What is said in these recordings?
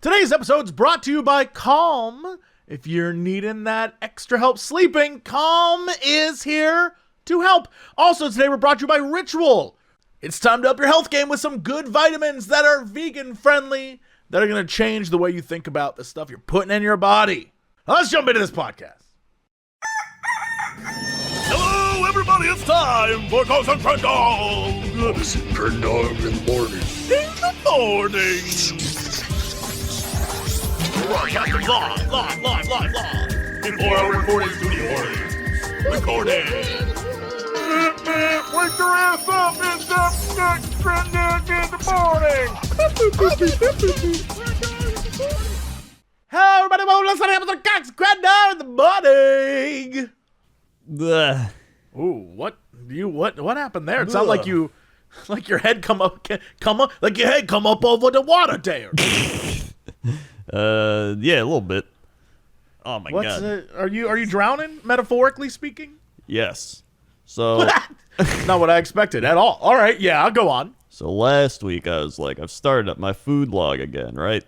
Today's episode's brought to you by Calm. If you're needing that extra help sleeping, Calm is here to help. Also, today we're brought to you by Ritual. It's time to up your health game with some good vitamins that are vegan friendly, that are going to change the way you think about the stuff you're putting in your body. Let's jump into this podcast. Hello, everybody, it's time for Croissant Crendor. Crendor in the morning. In the morning. Live. In 4-hour recording studio audience. Recording. Wake your ass up, it's up next Crendor in the morning. Hello, everybody, welcome to the episode of Cox Crendor in the morning. Ugh. Ooh, what happened there? It sounded like your head come up over the water there. Yeah, a little bit. Oh my god. Are you drowning, metaphorically speaking? Yes. So Not what I expected at all. All right, yeah, I'll go on. so last week I was like, I've started up my food log again, right?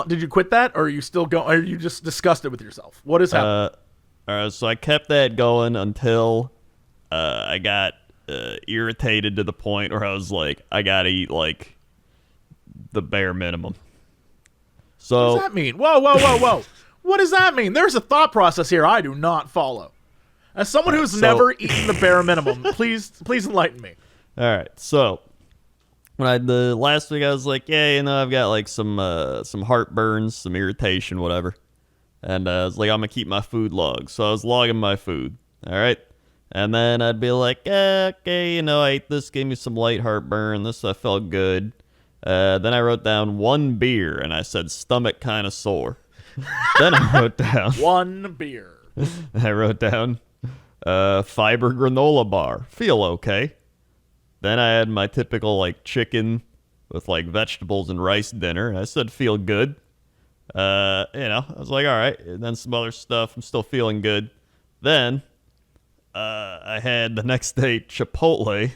Did you quit that, or are you still going? Or are you just disgusted with yourself? What is happening? All right, so I kept that going until I got irritated to the point where I was like, I gotta eat like the bare minimum. So What does that mean? Whoa. What does that mean? There's a thought process here I do not follow. As someone who's never eaten the bare minimum, please enlighten me. All right, so when the last week I was like, yeah, I've got like some heartburns, some irritation, whatever, and I was like, I'm gonna keep my food log. So I was logging my food. All right, and then I'd be like, okay, I ate this, gave me some light heartburn. This I felt good. Then I wrote down one beer, and I said stomach kind of sore. Then I wrote down one beer. I wrote down fiber granola bar. Feel okay. Then I had my typical like chicken with like vegetables and rice dinner, and I said feel good. I was like, all right. And then some other stuff. I'm still feeling good. Then I had the next day Chipotle.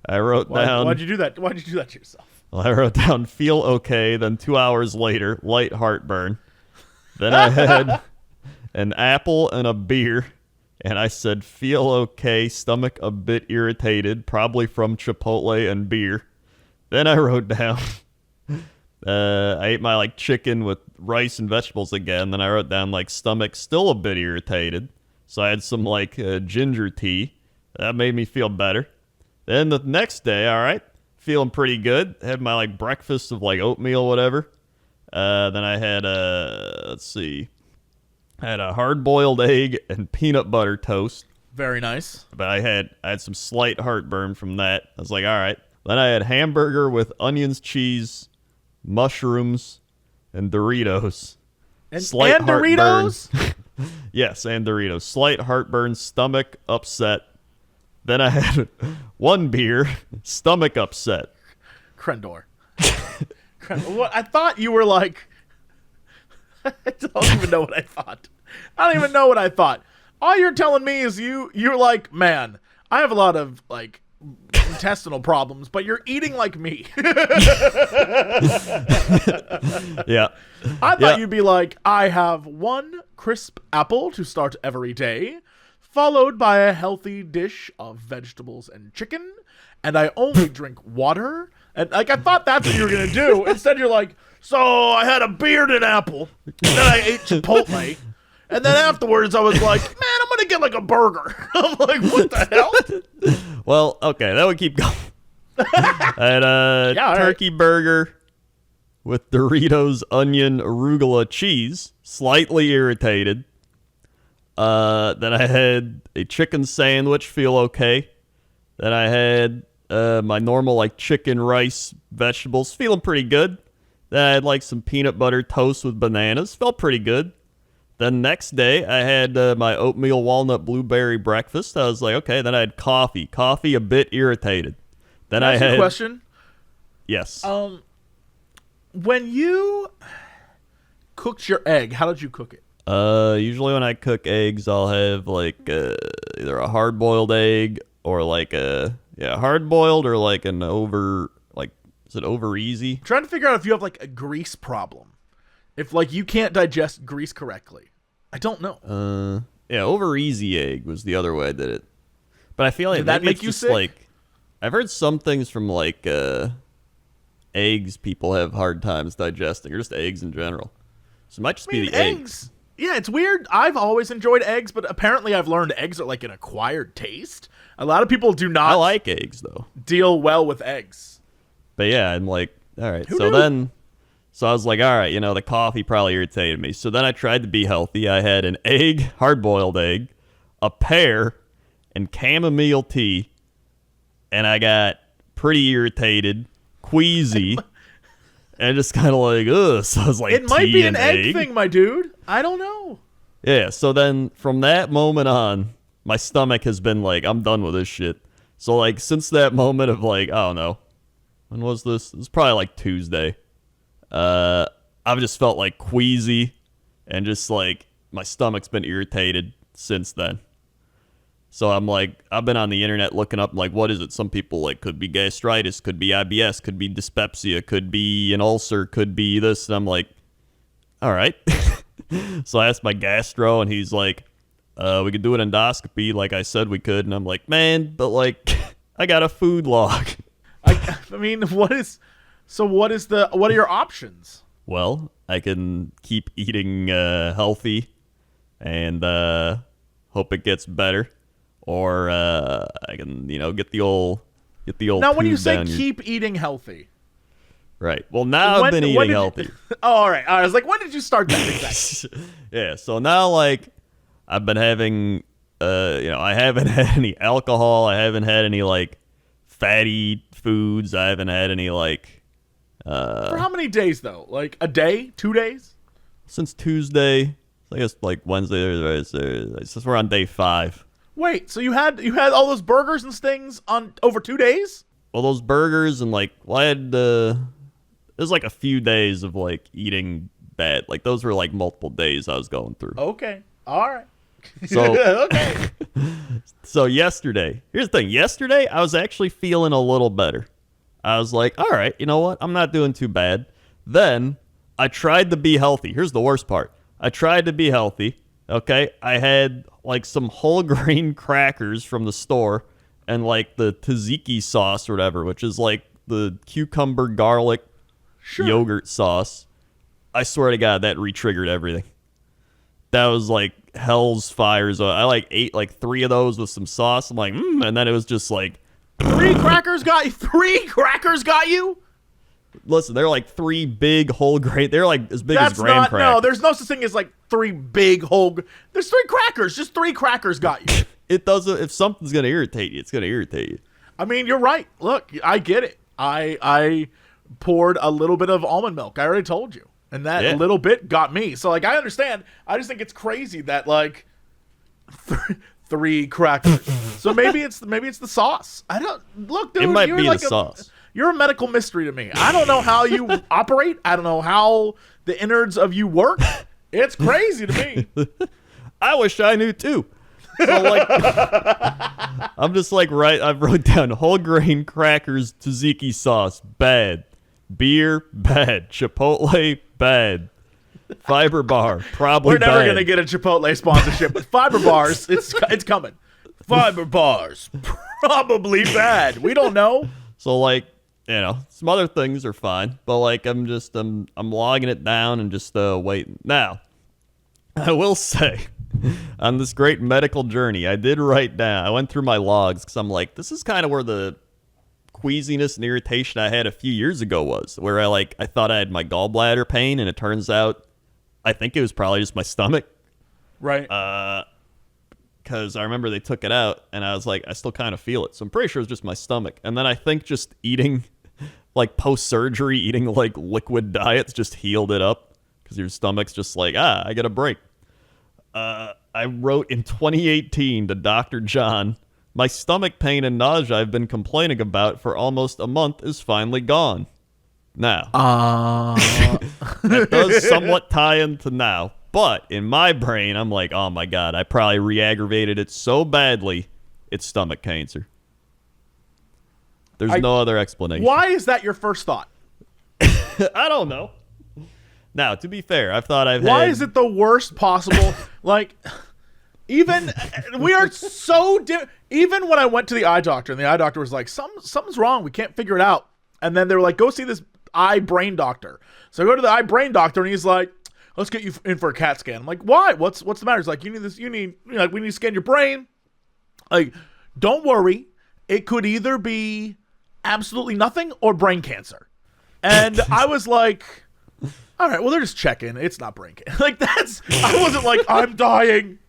I wrote down. Why'd you do that? Why'd you do that to yourself? Well, I wrote down feel okay. Then 2 hours later, light heartburn. Then I had an apple and a beer, and I said feel okay. Stomach a bit irritated, probably from Chipotle and beer. Then I wrote down. I ate my like chicken with rice and vegetables again. Then I wrote down like stomach still a bit irritated. So I had some like ginger tea. That made me feel better. Then the next day, all right, feeling pretty good. Had my like breakfast of like oatmeal, whatever. Then I had I had a hard-boiled egg and peanut butter toast. Very nice. But I had some slight heartburn from that. I was like, all right. Then I had hamburger with onions, cheese, mushrooms, and Doritos. And Heartburn. Doritos? Yes, and Doritos. Slight heartburn, stomach upset. Then I had one beer, stomach upset. Crendor. What? I thought you were like... I don't even know what I thought. I don't even know what I thought. All you're telling me is you're like, man, I have a lot of like intestinal problems, but you're eating like me. Yeah. I thought you'd be like, I have one crisp apple to start every day, followed by a healthy dish of vegetables and chicken, and I only drink water. And like I thought that's what you were gonna do. Instead, you're like, so I had a beer and an apple, and then I ate Chipotle, and then afterwards I was like, man, I'm gonna get like a burger. I'm like, what the hell? Well, okay, that would keep going. I had a turkey burger with Doritos, onion, arugula, cheese, slightly irritated. Then I had a chicken sandwich, feel okay. Then I had my normal like chicken, rice, vegetables, feeling pretty good. Then I had like some peanut butter toast with bananas, felt pretty good. Then next day I had my oatmeal walnut blueberry breakfast. I was like, okay. Then I had coffee a bit irritated. Then Can I ask you had a question. Yes. When you cooked your egg, how did you cook it? Usually when I cook eggs, I'll have like either a hard-boiled egg or like a hard-boiled or like an over like Is it over easy? I'm trying to figure out if you have like a grease problem. If like you can't digest grease correctly. I don't know. Yeah, over easy egg was the other way I did it. But I feel like Did that maybe make it's you just sick? like I've heard some things from like eggs people have hard times digesting, or just eggs in general. So it might just be the eggs. Yeah, it's weird. I've always enjoyed eggs, but apparently I've learned eggs are like an acquired taste. A lot of people do not I like eggs though. deal well with eggs. But yeah, I'm like, all right. Who So knew? I was like, all right, the coffee probably irritated me. So then I tried to be healthy. I had an egg, hard-boiled egg, a pear, and chamomile tea, and I got pretty irritated, queasy, and just kind of like, ugh. So I was like, It might tea be an and egg thing, my dude. I don't know. Yeah, so then from that moment on, my stomach has been like, I'm done with this shit. So like since that moment of like, I don't know, when was this? It was probably like Tuesday. I've just felt like queasy and just like my stomach's been irritated since then. So I'm like, I've been on the internet looking up like, what is it? Some people like could be gastritis, could be IBS, could be dyspepsia, could be an ulcer, could be this. And I'm like, all right. So I asked my gastro and he's like, we could do an endoscopy like I said we could. And I'm like, man, but like I got a food log. I mean, what are your options? Well, I can keep eating healthy and hope it gets better, or I can get the old Now, when you tube say down your- keep eating healthy, right. Well, now I've been eating healthy. Oh, all right. I was like, when did you start that exactly? Yeah. So now like I've been having I haven't had any alcohol. I haven't had any like fatty foods. I haven't had any like. For how many days though? Like a day, 2 days? Since Tuesday, I guess like Wednesday, Thursday, since we're on day 5. Wait, so you had all those burgers and things on over 2 days? Well, those burgers and like, well, I had it was like a few days of like eating bad. Like those were like multiple days I was going through. Okay, all right. So Okay. So yesterday, here's the thing. Yesterday, I was actually feeling a little better. I was like, all right, you know what? I'm not doing too bad. Then I tried to be healthy. Here's the worst part. I tried to be healthy. Okay. I had like some whole grain crackers from the store and like the tzatziki sauce or whatever, which is like the cucumber garlic yogurt sauce. I swear to God, that re-triggered everything. That was like hell's fires. I like ate like 3 of those with some sauce. I'm like, and then it was just like, 3 crackers got you? 3 crackers got you? listen, they're like 3 big whole grain. They're like as big as graham crackers. No, there's no such thing as like 3 big whole. There's 3 crackers. Just 3 crackers got you. It doesn't. If something's gonna irritate you, it's gonna irritate you. I mean, you're right. Look, I get it. I poured a little bit of almond milk. I already told you, and that little bit got me. So like, I understand. I just think it's crazy that like 3 crackers. So maybe it's the sauce. I don't look. Dude, It might you're be like the sauce. You're a medical mystery to me. I don't know how you operate. I don't know how the innards of you work. It's crazy to me. I wish I knew too. So like, I'm just like, right. I've wrote down whole grain crackers, tzatziki sauce, bad. Beer, bad. Chipotle, bad. Fiber bar, probably We're never bad. gonna get a Chipotle sponsorship, but fiber bars, it's coming. Fiber bars, probably bad. We don't know. So like, some other things are fine, but like I'm logging it down and just waiting. Now, I will say, on this great medical journey, I did write down. I went through my logs because I'm like, this is kind of where the queasiness and irritation I had a few years ago was, where I thought I had my gallbladder pain, and it turns out I think it was probably just my stomach. Right. Because I remember they took it out, and I was like, I still kind of feel it. So I'm pretty sure it's just my stomach. And then I think just eating, like post-surgery, eating like liquid diets just healed it up. Because your stomach's just like, I get a break. I wrote in 2018 to Dr. John, my stomach pain and nausea I've been complaining about for almost a month is finally gone. Now, that does somewhat tie into now. But in my brain, I'm like, oh my God, I probably re-aggravated it so badly, it's stomach cancer. There's no other explanation. Why is that your first thought? I don't know. Now, to be fair, I've thought I've Why had... is it the worst possible? Like, even we are so even when I went to the eye doctor and the eye doctor was like, something's wrong, we can't figure it out. And then they were like, go see this eye brain doctor. So I go to the eye brain doctor and he's like, let's get you in for a CAT scan. I'm like, why? What's the matter? He's like, we need to scan your brain. Like, don't worry. It could either be absolutely nothing or brain cancer. And I was like, all right, well, they're just checking. It's not brain cancer. Like, I wasn't like, I'm dying.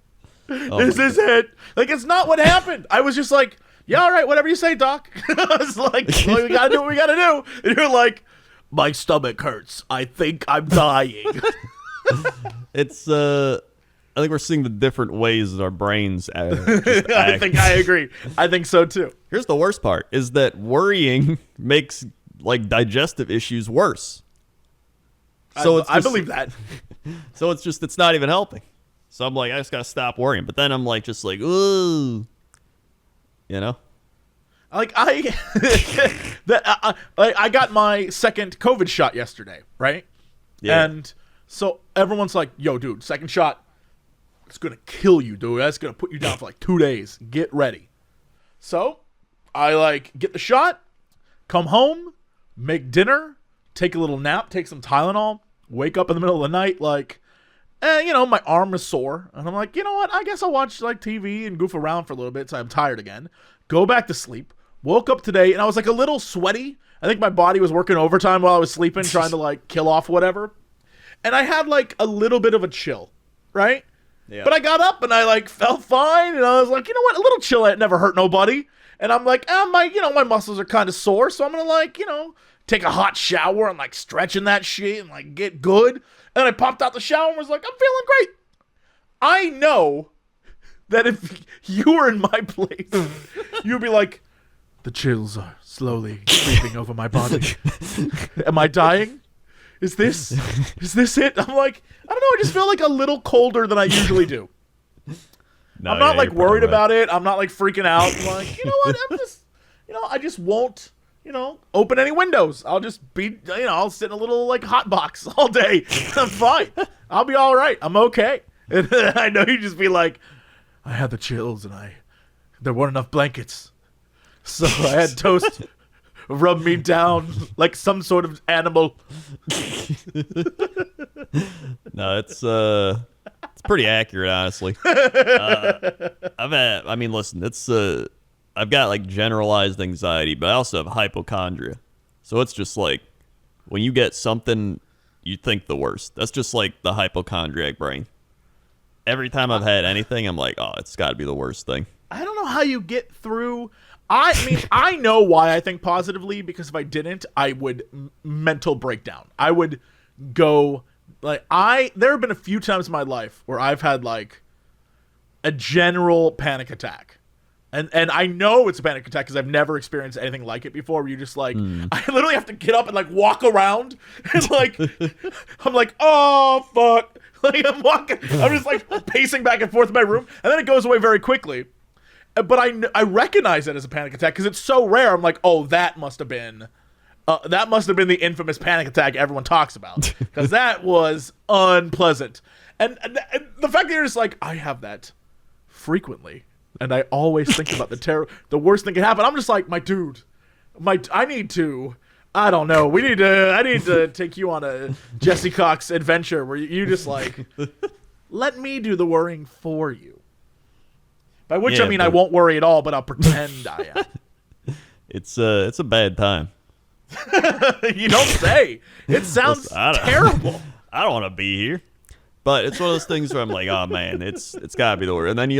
This is it. Like, it's not what happened. I was just like, yeah, all right, whatever you say, doc. I was like, well, we got to do what we got to do. And you're like, my stomach hurts. I think I'm dying. It's, I think we're seeing the different ways that our brains act. I think I agree. I think so, too. Here's the worst part, is that worrying makes, like, digestive issues worse. So I believe that. So it's not even helping. So I'm like, I just got to stop worrying. But then I'm like, just like, ooh. You know? Like, I got my second COVID shot yesterday, right? Yeah. And so everyone's like, yo, dude, second shot, it's going to kill you, dude. That's going to put you down for like 2 days. Get ready. So I, like, get the shot, come home, make dinner, take a little nap, take some Tylenol, wake up in the middle of the night, like, my arm is sore. And I'm like, you know what? I guess I'll watch, like, TV and goof around for a little bit so I'm tired again. Go back to sleep. Woke up today, and I was, like, a little sweaty. I think my body was working overtime while I was sleeping, trying to, like, kill off whatever. And I had, like, a little bit of a chill, right? Yeah. But I got up, and I, like, felt fine, and I was like, you know what? A little chill ain't never hurt nobody. And I'm like, my muscles are kind of sore, so I'm going to, like, take a hot shower and, like, stretching that shit and, like, get good. And I popped out the shower and was like, I'm feeling great. I know that if you were in my place, you'd be like, the chills are slowly creeping over my body. Am I dying? Is this it? I'm like, I don't know. I just feel like a little colder than I usually do. No, I'm not like worried about it. I'm not like freaking out. I'm like, you know what? I'm just, I just won't, open any windows. I'll just be, I'll sit in a little like hot box all day. I'm fine. I'll be all right. I'm okay. And I know you just be like, I had the chills and there weren't enough blankets. So I had toast rub me down like some sort of animal. No, it's pretty accurate, honestly. Listen, I've got like generalized anxiety, but I also have hypochondria. So it's just like when you get something, you think the worst. That's just like the hypochondriac brain. Every time I've had anything, I'm like, oh, it's got to be the worst thing. I don't know how you get through. I mean, I know why I think positively, because if I didn't, I would mental breakdown. I would go like there have been a few times in my life where I've had like a general panic attack. And I know it's a panic attack because I've never experienced anything like it before, where you just like, I literally have to get up and like walk around and like, I'm like, oh, fuck. Like I'm just like pacing back and forth in my room, and then it goes away very quickly. But I recognize it as a panic attack because it's so rare. I'm like, oh, that must have been the infamous panic attack everyone talks about, because that was unpleasant. And the fact that you're just like, I have that frequently, and I always think about the worst thing can happen. I'm just like, my dude, I need to. I don't know. I need to take you on a Jesse Cox adventure where you just like, let me do the worrying for you. By which I mean I won't worry at all, but I'll pretend I am. It's a bad time. You don't say. It sounds terrible. I don't want to be here. But it's one of those things where I'm like, oh man, it's gotta be the worst. And then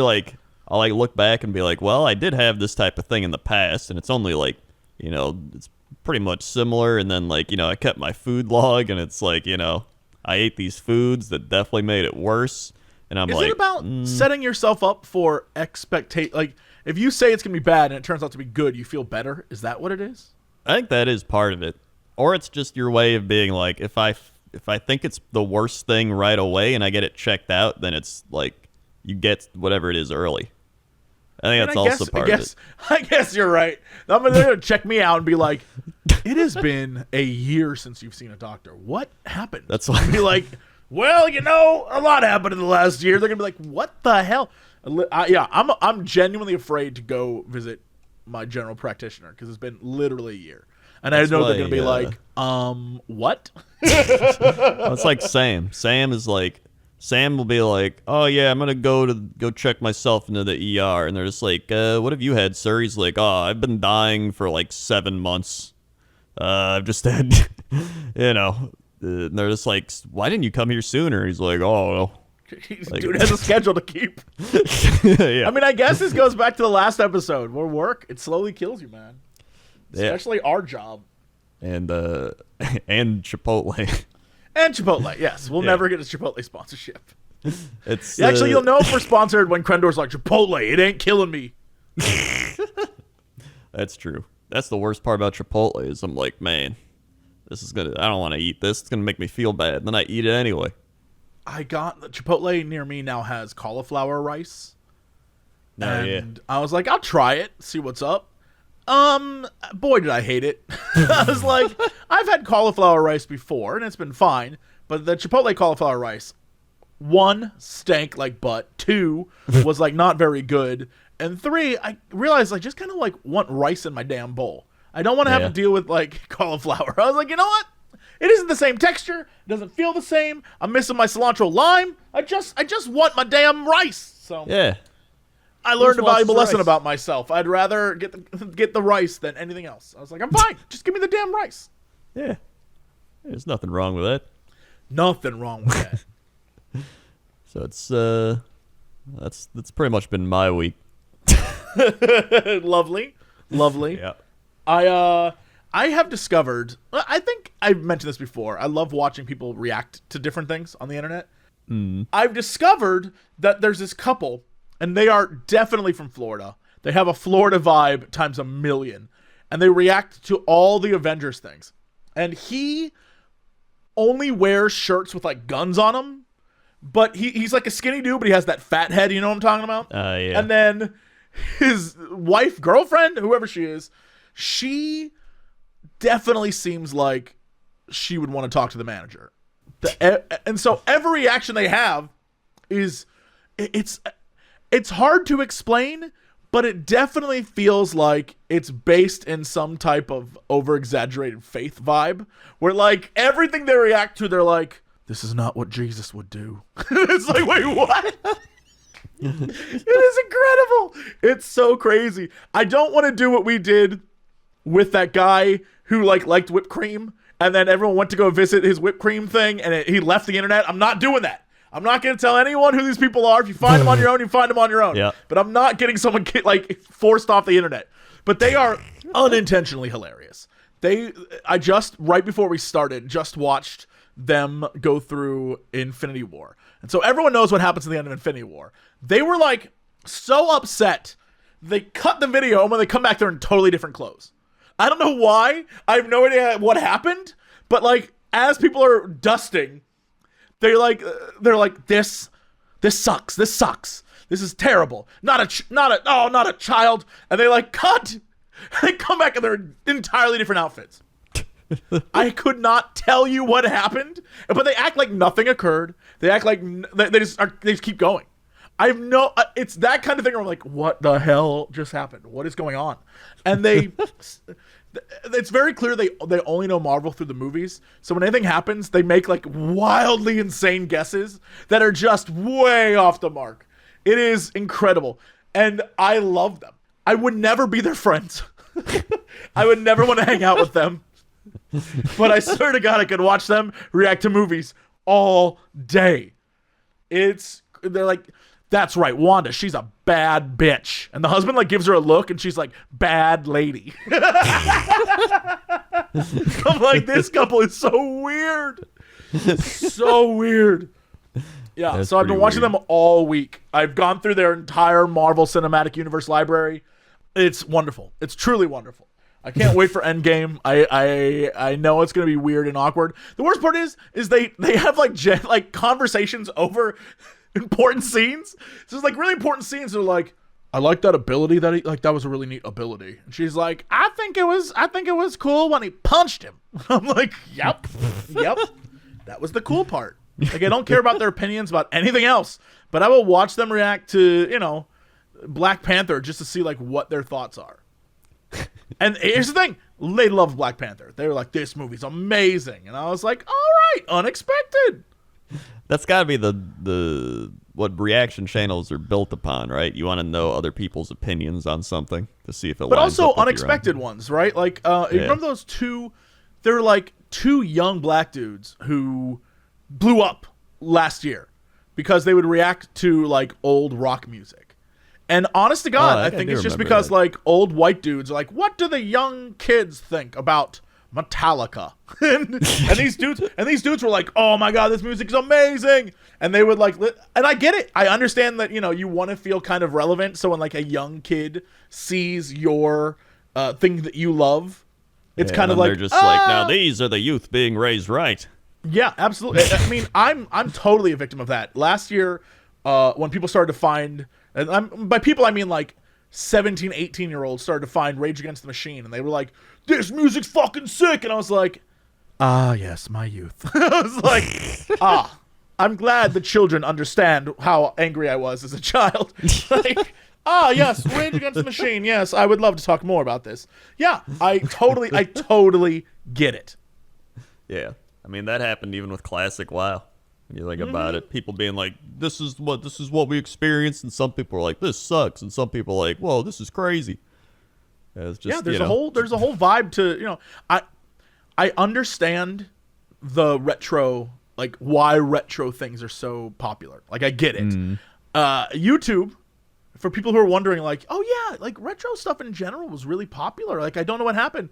I'll like look back and be like, well, I did have this type of thing in the past, and it's only like, it's pretty much similar. And then like, I kept my food log, and it's like, I ate these foods that definitely made it worse. And I'm like, is it about setting yourself up for expectation? Like, if you say it's gonna be bad and it turns out to be good, you feel better. Is that what it is? I think that is part of it. Or it's just your way of being like, if I think it's the worst thing right away and I get it checked out, then it's like you get whatever it is early. I think that's also part of it. I guess you're right. They're gonna check me out and be like, "It has been a year since you've seen a doctor. What happened?" That's why. I'd be like, "Well, a lot happened in the last year." They're gonna be like, "What the hell?" I'm genuinely afraid to go visit my general practitioner because it's been literally a year, and That's I know why, they're gonna be like, what? Well, it's like Sam. Sam will be like, "Oh yeah, I'm gonna go check myself into the ER," and they're just like, "What have you had, sir?" He's like, "Oh, I've been dying for like 7 months. I've just had, And they're just like, "Why didn't you come here sooner?" He's like, "Oh." Dude has a schedule to keep. Yeah. I mean, I guess this goes back to the last episode where work, it slowly kills you, man. Especially our job. And Chipotle. And Chipotle, yes. We'll never get a Chipotle sponsorship. It's Actually, you'll know if we're sponsored when Crendor's like, Chipotle, it ain't killing me. That's true. That's the worst part about Chipotle is I'm like, man, I don't want to eat this. It's going to make me feel bad. And then I eat it anyway. Chipotle near me now has cauliflower rice. And yeah. I was like, I'll try it, see what's up. Boy, did I hate it. I was like, I've had cauliflower rice before, and it's been fine. But the Chipotle cauliflower rice, 1, stank like butt. 2, was like not very good. And 3, I realized I just kind of like want rice in my damn bowl. I don't want to have to deal with like cauliflower. I was like, you know what? It isn't the same texture. It doesn't feel the same. I'm missing my cilantro lime. I just want my damn rice. So Yeah. I learned a valuable lesson about myself. I'd rather get the rice than anything else. I was like, I'm fine. Just give me the damn rice. Yeah. There's nothing wrong with that. Nothing wrong with that. So it's that's pretty much been my week. Lovely. Yeah. I have discovered, I think I've mentioned this before, I love watching people react to different things on the internet. I've discovered that there's this couple, and they are definitely from Florida. They have a Florida vibe times a million, and they react to all the Avengers things. And he only wears shirts with like guns on them, but he's like a skinny dude, but he has that fat head, you know what I'm talking about? Yeah. And then his wife, girlfriend, whoever she is, she definitely seems like she would want to talk to the manager. And so every reaction they have is, it's hard to explain, but it definitely feels like it's based in some type of over-exaggerated faith vibe, where like everything they react to, they're like, this is not what Jesus would do. It's like, wait, what? It is incredible. It's so crazy. I don't want to do what we did with that guy who like liked whipped cream, and then everyone went to go visit his whipped cream thing, and he left the internet. I'm not doing that. I'm not going to tell anyone who these people are. If you find them on your own, you find them on your own. Yeah. But I'm not getting someone forced off the internet. But they are unintentionally hilarious. I just, right before we started, just watched them go through Infinity War. And so everyone knows what happens at the end of Infinity War. They were like so upset. They cut the video, and when they come back, they're in totally different clothes. I don't know why. I have no idea what happened. But like, as people are dusting, they're like, this sucks. This sucks. This is terrible. Not a child. And they like cut. They come back and they're in entirely different outfits. I could not tell you what happened, but they act like nothing occurred. They act like they just keep going. I have no. It's that kind of thing where I'm like, what the hell just happened? What is going on? And it's very clear they only know Marvel through the movies. So when anything happens, they make like wildly insane guesses that are just way off the mark. It is incredible, and I love them. I would never be their friends. I would never want to hang out with them. But I swear to God, I could watch them react to movies all day. They're like, that's right, Wanda, she's a bad bitch. And the husband like gives her a look, and she's like, bad lady. I'm like, this couple is so weird. So weird. Yeah, That's so I've been watching weird. them all week. I've gone through their entire Marvel Cinematic Universe library. It's wonderful. It's truly wonderful. I can't wait for Endgame. I know it's gonna be weird and awkward. The worst part is they have like conversations over important scenes. So it's like really important scenes. They're like, I like that ability that he like. That was a really neat ability. And she's like, I think it was cool when he punched him. I'm like, yep. That was the cool part. Like, I don't care about their opinions about anything else, but I will watch them react to, Black Panther just to see like what their thoughts are. And here's the thing, they love Black Panther. They were like, this movie's amazing. And I was like, all right, unexpected. That's got to be the what reaction channels are built upon, right? You want to know other people's opinions on something to see if it but lines also up with unexpected ones, right? Like, you remember those two? They're like two young black dudes who blew up last year because they would react to like old rock music. And honest to God, I think it's just because like old white dudes are like, what do the young kids think about Metallica? and these dudes were like, oh my God, this music is amazing. And they would like, and I get it. I understand that, you want to feel kind of relevant. So when like a young kid sees your thing that you love, it's kind of like, they're just like, now these are the youth being raised right. Yeah, absolutely. I mean, I'm totally a victim of that. Last year, when people started to find, and by people I mean like 17, 18-year-olds started to find Rage Against the Machine, and they were like, this music's fucking sick. And I was like, yes, my youth. I was like, I'm glad the children understand how angry I was as a child. Like, yes, Rage Against the Machine. Yes, I would love to talk more about this. Yeah, I totally get it. Yeah. I mean, that happened even with Classic WoW. When you think about it, people being like, this is what we experienced, and some people are like, this sucks, and some people are like, whoa, this is crazy. It's just, there's a whole vibe to, I understand the retro, like why retro things are so popular. Like, I get it. YouTube, for people who are wondering, like, oh yeah, like retro stuff in general was really popular. Like, I don't know what happened.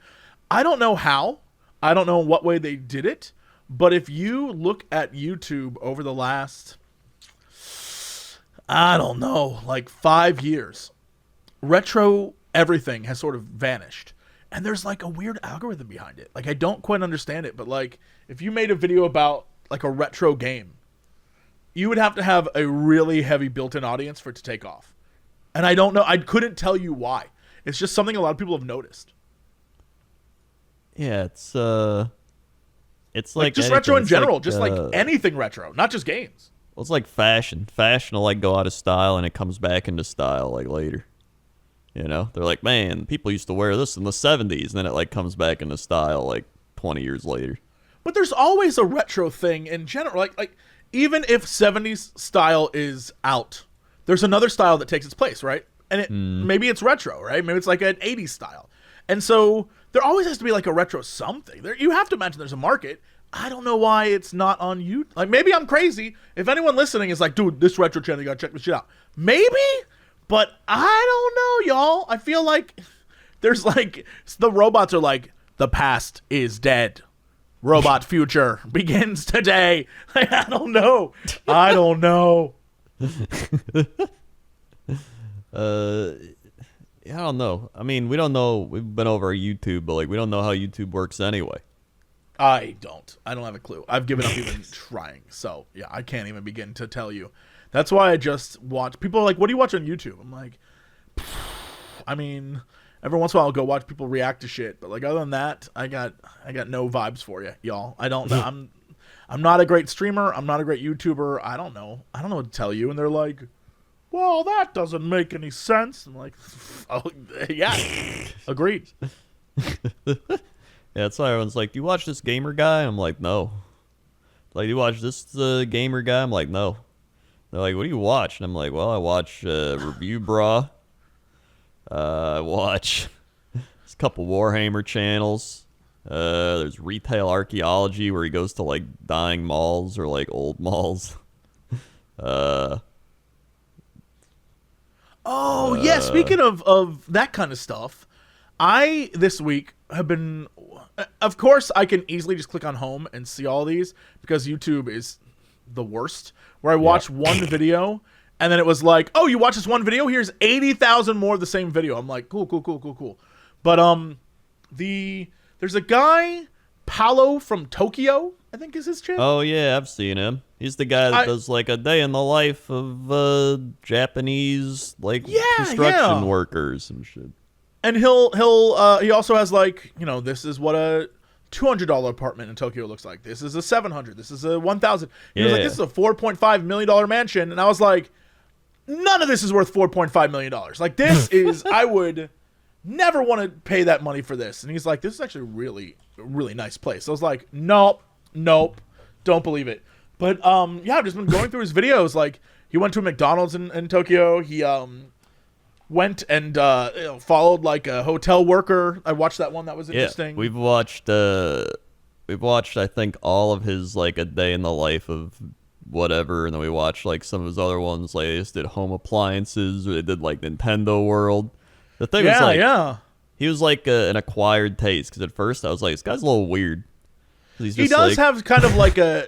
I don't know how. I don't know in what way they did it. But if you look at YouTube over the last, I don't know, like 5 years, retro everything has sort of vanished. And there's like a weird algorithm behind it. Like, I don't quite understand it, but like if you made a video about like a retro game, you would have to have a really heavy built-in audience for it to take off. And I don't know, I couldn't tell you why. It's just something a lot of people have noticed. Yeah, it's like just anything. retro in it's general, like, just like anything retro, not just games. Well, it's like fashion. Fashion will like go out of style and it comes back into style like later. They're like, man, people used to wear this in the 70s, and then it like comes back into style like 20 years later. But there's always a retro thing in general. Like even if 70s style is out, there's another style that takes its place, right? And maybe it's retro, right? Maybe it's like an 80s style. And so there always has to be like a retro something. You have to imagine there's a market. I don't know why it's not on YouTube. Like, maybe I'm crazy. If anyone listening is like, dude, this retro channel, you gotta check this shit out. Maybe, but I don't know, y'all. I feel like there's like, the robots are like, the past is dead. Robot future begins today. Like, I don't know. I don't know. I mean, we don't know. We've been over YouTube, but like, we don't know how YouTube works anyway. I don't have a clue. I've given up even trying. So yeah, I can't even begin to tell you. That's why I just watch. People are like, what do you watch on YouTube? I'm like, I mean, every once in a while I'll go watch people react to shit. But like, other than that, I got no vibes for you, y'all. I don't know. I'm not a great streamer. I'm not a great YouTuber. I don't know what to tell you. And they're like, well, that doesn't make any sense. I'm like, oh, yeah, agreed. Yeah, that's why everyone's like, do you watch this gamer guy? I'm like, no. Like, do you watch this gamer guy? I'm like, no. They're like, what do you watch? And I'm like, well, I watch Review Bra. I watch a couple Warhammer channels. There's Retail Archaeology, where he goes to, like, dying malls or, like, old malls. Oh, yeah, speaking of that kind of stuff, I, this week, have been... Of course, I can easily just click on home and see all these, because YouTube is the worst, where I watch one video, and then it was like, oh, you watch this one video? Here's 80,000 more of the same video. I'm like, cool. But there's a guy, Paolo from Tokyo, I think is his channel. Oh, yeah, I've seen him. He's the guy that does like a day in the life of Japanese like construction workers and shit. And he also has like, you know, this is what a $200 apartment in Tokyo looks like. This is a $700. This is a $1,000. He was like, this is a $4.5 million mansion, and I was like, none of this is worth $4.5 million. Like, this is, I would never want to pay that money for this. And he's like, this is actually really, really nice place. So I was like, nope, don't believe it. But yeah, I've just been going through his videos. Like, he went to a McDonald's in Tokyo. He went and followed like a hotel worker. I watched that one. That was interesting. We've watched I think all of his like a day in the life of whatever, and then we watched like some of his other ones. Like they just did home appliances, or they did like Nintendo World. The thing was like, he was like an acquired taste, because at first I was like, this guy's a little weird. He does have kind of like a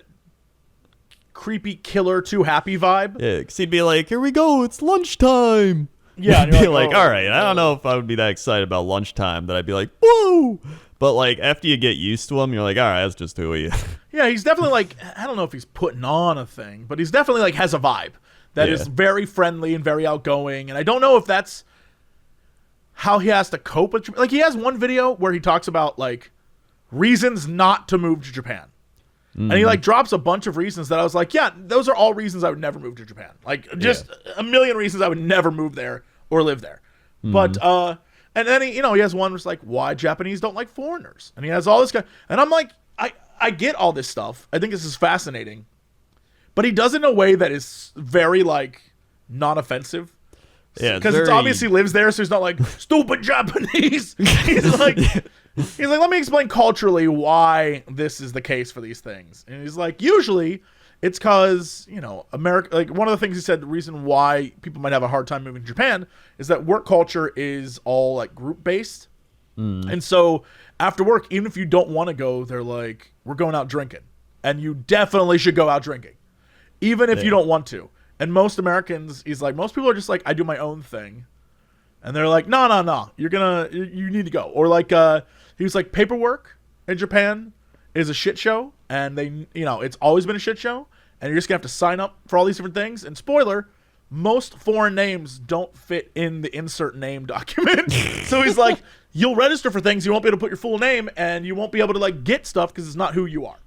creepy killer too happy vibe. Yeah, because he'd be like, here we go, it's lunchtime. Yeah, and be like, all right, I don't know if I would be that excited about lunchtime that I'd be like, whoa. But like after you get used to him, you're like, all right, that's just who he is. Yeah, he's definitely like, I don't know if he's putting on a thing, but he's definitely like has a vibe that is very friendly and very outgoing. And I don't know if that's how he has to cope with, like he has one video where he talks about like reasons not to move to Japan. And he like drops a bunch of reasons that I was like, yeah, those are all reasons I would never move to Japan. Like just a million reasons I would never move there or live there. But and then he has one was like why Japanese don't like foreigners. And he has all this guy, and I'm like, I get all this stuff. I think this is fascinating. But he does it in a way that is very like not offensive. Yeah, because it's obviously lives there, so he's not like stupid Japanese. He's like let me explain culturally why this is the case for these things. And he's like, usually it's because, you know, America, like one of the things he said, the reason why people might have a hard time moving to Japan is that work culture is all like group based. And so after work, even if you don't want to go, they're like, we're going out drinking. And you definitely should go out drinking, even if you don't want to. And most Americans, he's like, most people are just like, I do my own thing. And they're like, no, you need to go. Or like, he was like, paperwork in Japan is a shit show. And they, you know, it's always been a shit show. And you're just going to have to sign up for all these different things. And spoiler, most foreign names don't fit in the insert name document. So he's like, you'll register for things, you won't be able to put your full name, and you won't be able to like get stuff because it's not who you are.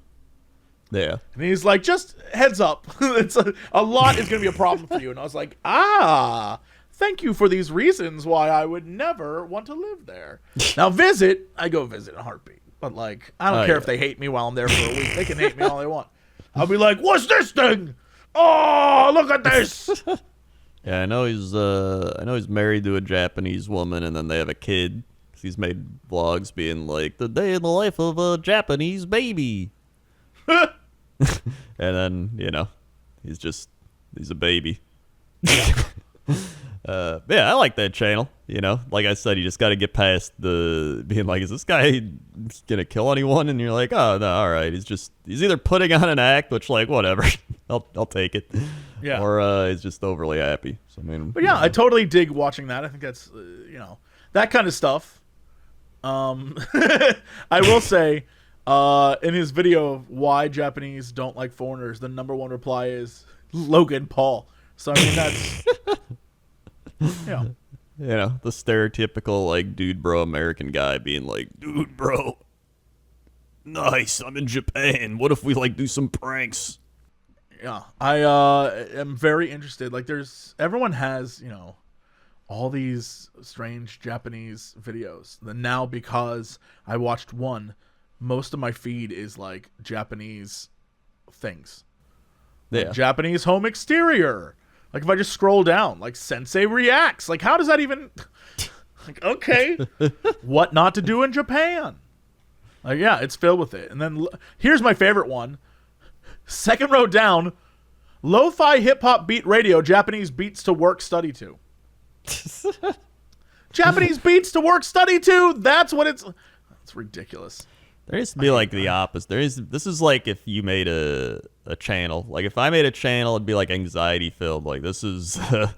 Yeah. And he's like, just heads up. It's a lot is going to be a problem for you. And I was like, thank you for these reasons why I would never want to live there. Now I go visit in a heartbeat. But like, I don't care if they hate me while I'm there for a week. They can hate me all they want. I'll be like, what's this thing? Oh, look at this. Yeah, I know he's married to a Japanese woman, and then they have a kid. He's made vlogs being like, the day in the life of a Japanese baby. And then, you know, he's a baby. Yeah, I like that channel. You know, like I said, you just got to get past the being like, is this guy gonna kill anyone? And you're like, oh no, all right. He's either putting on an act, which like whatever, I'll take it. Yeah. Or he's just overly happy. So I mean, but yeah, I totally dig watching that. I think that's you know, that kind of stuff. I will say, in his video of why Japanese don't like foreigners, the number one reply is Logan Paul. So I mean that's yeah. You know, the stereotypical like dude bro American guy being like, dude bro, nice, I'm in Japan. What if we like do some pranks? Yeah, I am very interested. Like everyone has, you know, all these strange Japanese videos. Then now because I watched one, most of my feed is like Japanese things. Yeah. Like Japanese home exterior. Like if I just scroll down, like Sensei reacts. Like how does that even like okay. What not to do in Japan? Like yeah, it's filled with it. And then here's my favorite one. Second row down, lo-fi hip-hop beat radio, Japanese beats to work study to. Japanese beats to work study to? That's what it's ridiculous. There used to be like the opposite. This is like if you made a channel. Like if I made a channel, it'd be like anxiety filled. Like this is a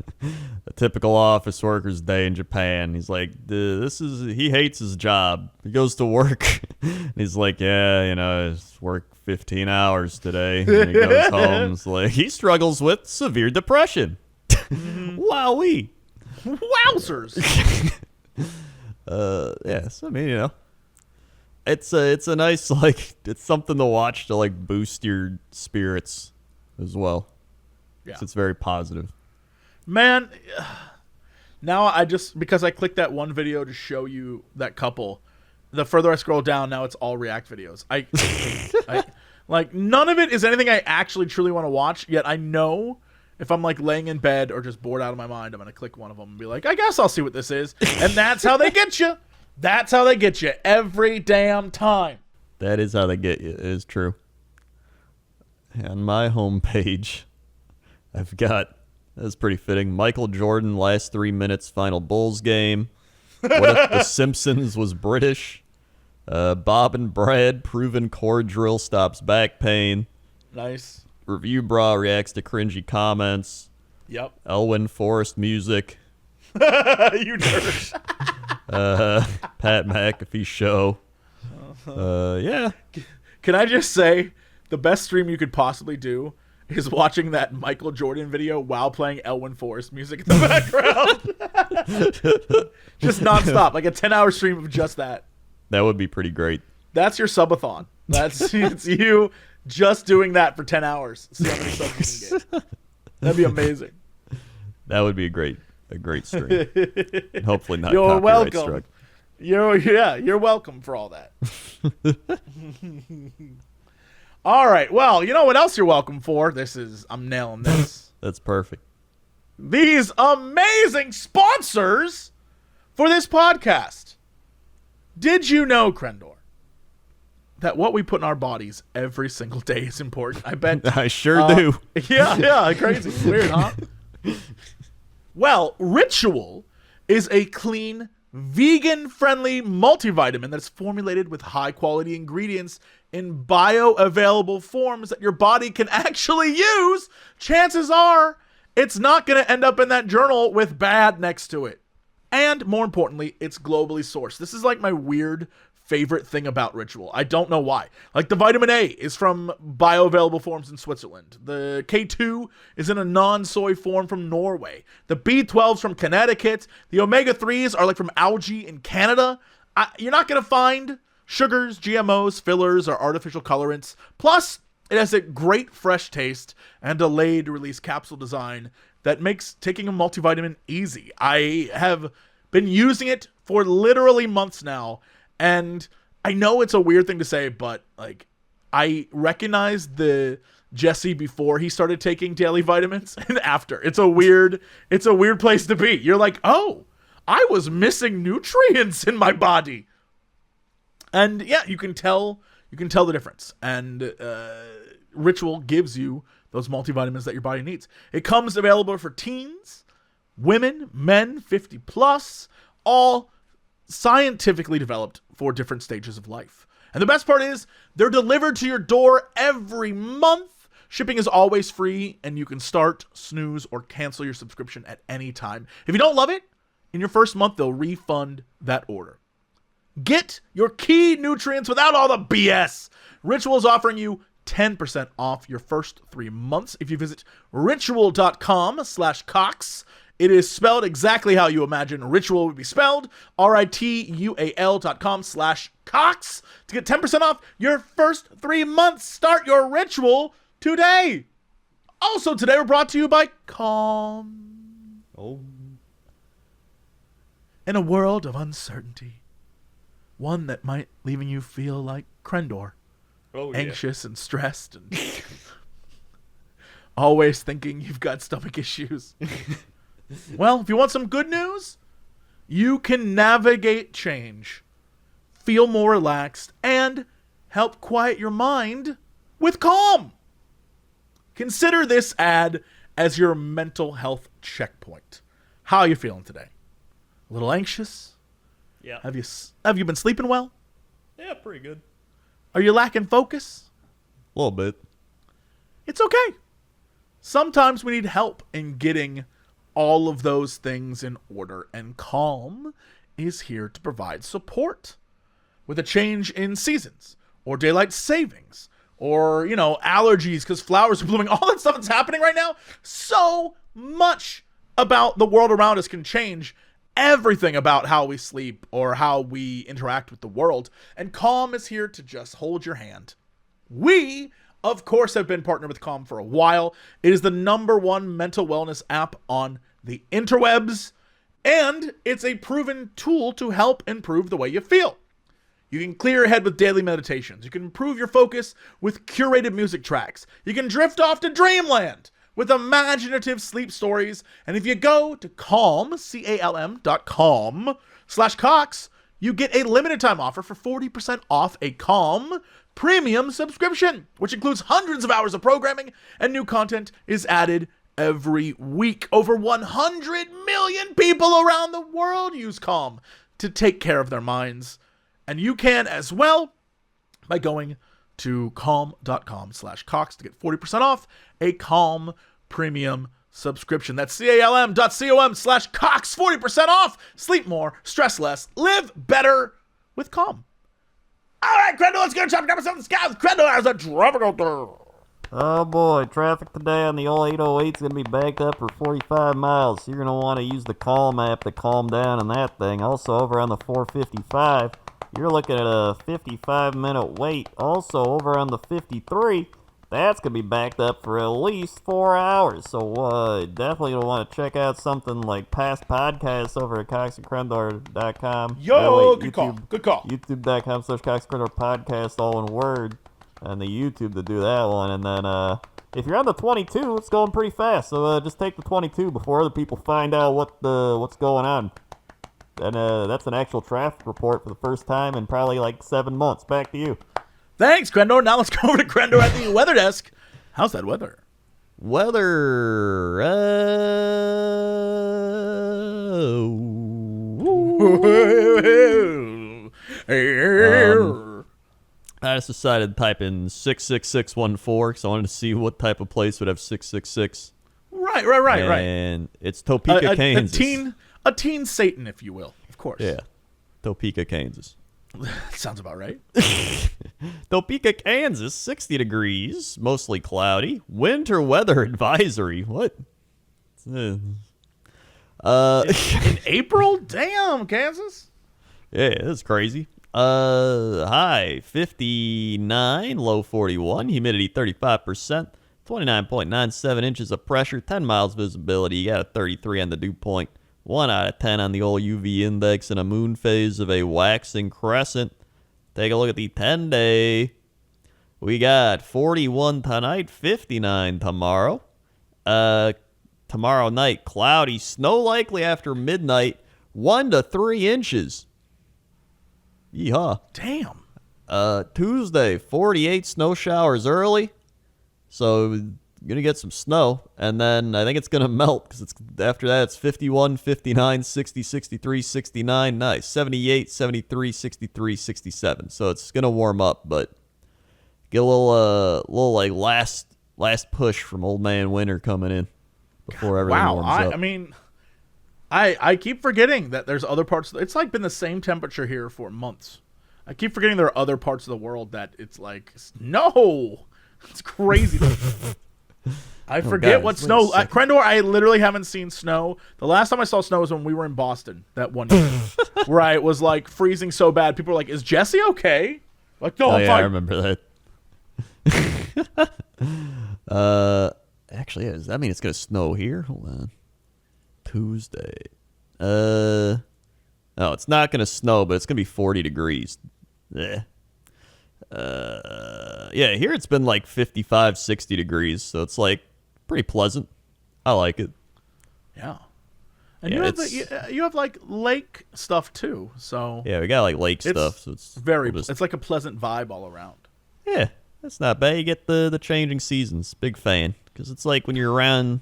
typical office worker's day in Japan. He's like, he hates his job. He goes to work. And he's like, yeah, you know, his work 15 hours today. And he goes home. It's like, he struggles with severe depression. Wowee. Wowzers. Yes, I mean, it's a nice, like, it's something to watch to, like, boost your spirits as well. Yeah. It's very positive. Man, now because I clicked that one video to show you that couple, the further I scroll down, now it's all React videos. Like, none of it is anything I actually truly want to watch, yet I know if I'm, like, laying in bed or just bored out of my mind, I'm going to click one of them and be like, I guess I'll see what this is. And that's how they get you. That's how they get you every damn time. That is how they get you. It is true. On my homepage, I've got, that's pretty fitting, Michael Jordan, last 3 minutes, final Bulls game. What if The Simpsons was British? Bob and Brad, proven core drill stops back pain. Nice. Review Bra reacts to cringy comments. Yep. Elwyn Forrest music. You nerd. Pat McAfee show. Yeah. Can I just say, the best stream you could possibly do is watching that Michael Jordan video while playing Elwyn Forrest music in the background. Just nonstop, like a 10-hour stream of just that. That would be pretty great. That's your subathon. It's you just doing that for 10 hours. See how many subs you can get. That'd be amazing. That would be a great stream. And hopefully not You're copyright welcome. struck. You're welcome for all that. All right. Well, you know what else you're welcome for? I'm nailing this. That's perfect. These amazing sponsors for this podcast. Did you know, Crendor, that what we put in our bodies every single day is important? I bet. I sure do. Yeah, crazy. Weird, huh? Well, Ritual is a clean, vegan-friendly multivitamin that's formulated with high-quality ingredients in bioavailable forms that your body can actually use. Chances are it's not going to end up in that journal with bad next to it. And more importantly, it's globally sourced. This is like my weird favorite thing about Ritual. I don't know why. Like, the vitamin A is from bioavailable forms in Switzerland. The K2 is in a non-soy form from Norway. The B12's from Connecticut. The omega-3s are like from algae in Canada. You're not going to find sugars, GMOs, fillers, or artificial colorants. Plus, it has a great fresh taste and delayed release capsule design that makes taking a multivitamin easy. I have been using it for literally months now, and I know it's a weird thing to say, but like, I recognize the Jesse before he started taking daily vitamins and after. It's a weird place to be. You're like, oh, I was missing nutrients in my body. And yeah, you can tell the difference. And Ritual gives you those multivitamins that your body needs. It comes available for teens, women, men, 50 plus, all scientifically developed for different stages of life. And the best part is they're delivered to your door every month. Shipping is always free, and you can start, snooze, or cancel your subscription at any time. If you don't love it, in your first month, they'll refund that order. Get your key nutrients without all the BS. Ritual is offering you 10% off your first 3 months if you visit ritual.com/Cox. It is spelled exactly how you imagine Ritual would be spelled. RITUAL.com/Cox to get 10% off your first 3 months. Start your Ritual today. Also today, we're brought to you by Calm. Oh. In a world of uncertainty, one that might leaving you feel like Crendor. Oh, anxious and stressed and always thinking you've got stomach issues. Well, if you want some good news, you can navigate change, feel more relaxed, and help quiet your mind with Calm. Consider this ad as your mental health checkpoint. How are you feeling today? A little anxious? Yeah. Have you been sleeping well? Yeah, pretty good. Are you lacking focus? A little bit. It's okay. Sometimes we need help in getting all of those things in order, and Calm is here to provide support. With a change in seasons, or daylight savings, or, allergies because flowers are blooming, all that stuff that's happening right now, so much about the world around us can change everything about how we sleep or how we interact with the world. And Calm is here to just hold your hand. We, of course, have been partnered with Calm for a while. It is the #1 mental wellness app on the interwebs, and it's a proven tool to help improve the way you feel. You can clear your head with daily meditations. You can improve your focus with curated music tracks. You can drift off to dreamland with imaginative sleep stories. And if you go to calm.com/Cox, you get a limited time offer for 40% off a Calm premium subscription, which includes hundreds of hours of programming, and new content is added every week. Over 100 million people around the world use Calm to take care of their minds. And you can as well by going to calm.com/Cox to get 40% off a Calm premium subscription. That's calm.com/Cox, 40% off. Sleep more, stress less, live better with Calm. All right, Crendor, let's go to traffic number 7 in the sky. Crendor has a traffic out there. Oh boy, traffic today on the old 808 is going to be backed up for 45 miles. So you're going to want to use the Calm app to calm down on that thing. Also, over on the 455, you're looking at a 55-minute wait. Also, over on the 53, that's going to be backed up for at least 4 hours. So definitely going to want to check out something like past podcasts over at coxandcrendor.com. Yo, good call. Good call. YouTube.com/coxandcrendor podcast, all in word. And the YouTube to do that one. And then if you're on the 22, it's going pretty fast. So just take the 22 before other people find out what's going on. And that's an actual traffic report for the first time in probably like 7 months. Back to you. Thanks, Crendor. Now let's go over to Crendor at the weather desk. How's that weather? Weather. I just decided to type in 66614 because I wanted to see what type of place would have 666. Right. And it's Topeka, Kansas. A teen Satan, if you will, of course. Yeah, Topeka, Kansas. Sounds about right. Topeka, Kansas, 60 degrees, mostly cloudy. Winter weather advisory. What? In April? Damn, Kansas. Yeah, that's crazy. High 59, low 41, humidity 35%, 29.97 inches of pressure, 10 miles visibility. You got a 33 on the dew point, 1 out of 10 on the old UV index, and a moon phase of a waxing crescent. Take a look at the 10-day. We got 41 tonight, 59 tomorrow. Tomorrow night, cloudy, snow likely after midnight, 1 to 3 inches. Yeehaw. Damn. Tuesday, 48 snow showers early. So, going to get some snow. And then I think it's going to melt because after that it's 51, 59, 60, 63, 69. Nice. 78, 73, 63, 67. So it's going to warm up, but get a little like last push from Old Man Winter coming in before everything warms up. I mean, I keep forgetting that there's other parts. It's like been the same temperature here for months. I keep forgetting there are other parts of the world that it's like, no, it's crazy. I forget what snow. Crendor, I literally haven't seen snow. The last time I saw snow was when we were in Boston that one year, where it was like freezing so bad. People were like, "Is Jesse okay?" Like, no, I'm fine. I remember that. Actually, does that mean it's gonna snow here? Hold on. Tuesday. No, it's not gonna snow, but it's gonna be 40 degrees. Yeah. Yeah, here it's been like 55, 60 degrees, so it's like pretty pleasant. I like it. Yeah. And you have like lake stuff too, so yeah, we got like lake stuff, so it's it's like a pleasant vibe all around. Yeah, that's not bad. You get the changing seasons. Big fan, because it's like when you're around,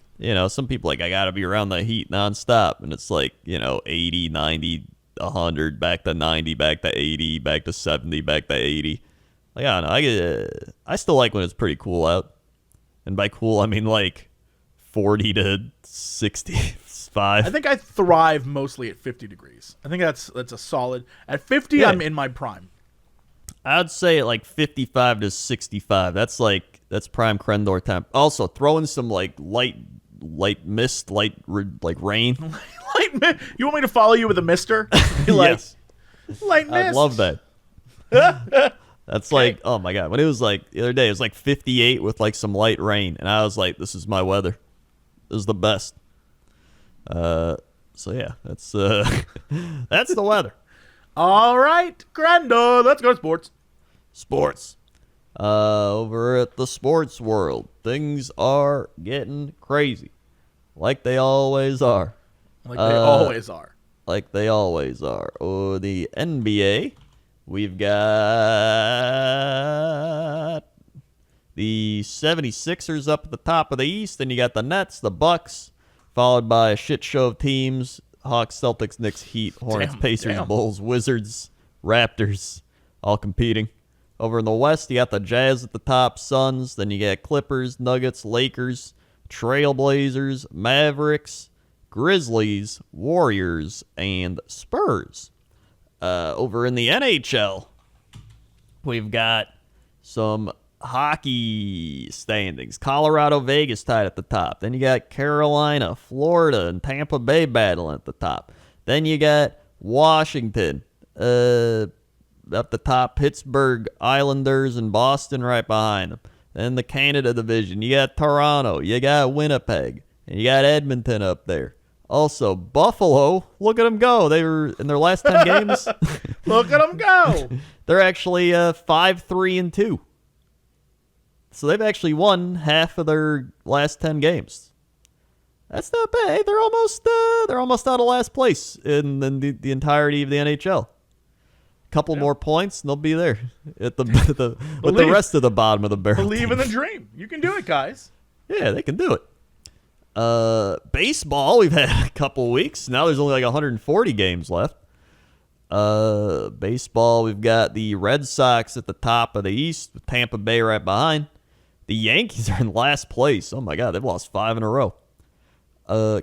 some people like I gotta be around the heat nonstop, and it's like 80, 90, 100, back to 90, back to 80, back to 70, back to 80. Like, I don't know. I still like when it's pretty cool out. And by cool, I mean like 40 to 65. I think I thrive mostly at 50 degrees. I think that's a solid. At 50, yeah. I'm in my prime. I'd say like 55 to 65. That's prime Crendor temp. Also, throw in some like light mist, like rain. You want me to follow you with a mister? Be like, Yes. light mist. I love that. That's like, oh my God. When it was like the other day, it was like 58 with like some light rain. And I was like, this is my weather. This is the best. So yeah, that's that's the weather. All right, Crendor, let's go to sports. Sports. Over at the sports world, things are getting crazy. Like they always are. Like they always are. Like they always are. Oh, the NBA. We've got the 76ers up at the top of the East. Then you got the Nets, the Bucks, followed by a shit show of teams. Hawks, Celtics, Knicks, Heat, Hornets, Pacers, Bulls, Wizards, Raptors, all competing. Over in the West, you got the Jazz at the top, Suns. Then you got Clippers, Nuggets, Lakers, Trailblazers, Mavericks, Grizzlies, Warriors, and Spurs. Over in the NHL, we've got some hockey standings. Colorado, Vegas tied at the top. Then you got Carolina, Florida, and Tampa Bay battling at the top. Then you got Washington up the top, Pittsburgh, Islanders, and Boston right behind them. Then the Canada division, you got Toronto, you got Winnipeg, and you got Edmonton up there. Also, Buffalo, look at them go. They were in their last 10 games. Look at them go. They're actually 5-3-2. So they've actually won half of their last 10 games. That's not bad. Hey, they're almost out of last place in the entirety of the NHL. Couple more points and they'll be there at with the rest of the bottom of the barrel. Believe in the dream. You can do it, guys. Yeah, they can do it. Baseball, we've had a couple weeks. Now there's only like 140 games left. Baseball, we've got the Red Sox at the top of the East with Tampa Bay right behind. The Yankees are in last place. Oh my God, they've lost 5 in a row.